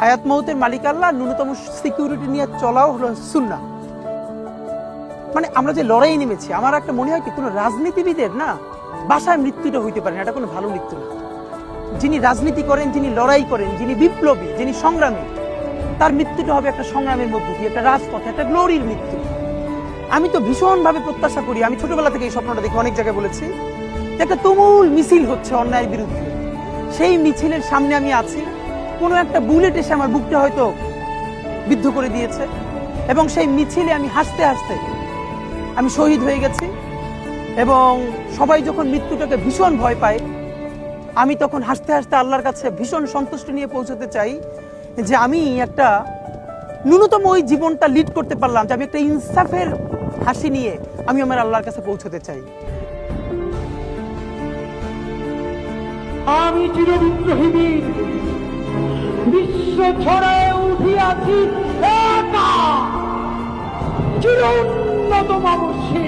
হায়াত মৌতের মালিক আল্লাহ, ন্যূনতম সিকিউরিটি নিয়ে চলাও হলো সুন্নাহ। মানে আমরা যে লড়াই নেমেছি, আমার একটা মনে হয় কি, কোনো রাজনীতিবিদের না বাসায় মৃত্যুটা হইতে পারে না, এটা কোনো ভালো মৃত্যু না। যিনি রাজনীতি করেন, যিনি লড়াই করেন, যিনি বিপ্লবী, যিনি সংগ্রামী, তার মৃত্যুটা হবে একটা সংগ্রামের মধ্য দিয়ে, একটা রাজপথে, একটা গ্লোরির মৃত্যু। আমি তো ভীষণভাবে প্রত্যাশা করি, আমি ছোটবেলা থেকে এই স্বপ্নটা দেখি, অনেক জায়গায় বলেছি, একটা তুমুল মিছিল হচ্ছে অন্যায়ের বিরুদ্ধে, সেই মিছিলের সামনে আমি আছি, কোনো একটা বুলেট এসে আমার বুকটা হয়তো বিদ্ধ করে দিয়েছে, এবং সেই মিছিলে আমি হাসতে হাসতে আমি শহীদ হয়ে গেছি। এবং সবাই যখন মৃত্যুটাকে ভীষণ ভয় পায়, আমি তখন হাসতে হাসতে আল্লাহর কাছে ভীষণ সন্তুষ্টি নিয়ে পৌঁছতে চাই যে আমি একটা ন্যূনতম ওই জীবনটা লিড করতে পারলাম, যে আমি একটা ইনসাফের হাসি নিয়ে আমি আমার আল্লাহর কাছে পৌঁছতে চাই। আমি চিরবিদ্রোহী বীর, বিশ্ব ছড়ায় উঠিয়াছি একা, চির উন্নত মানসী।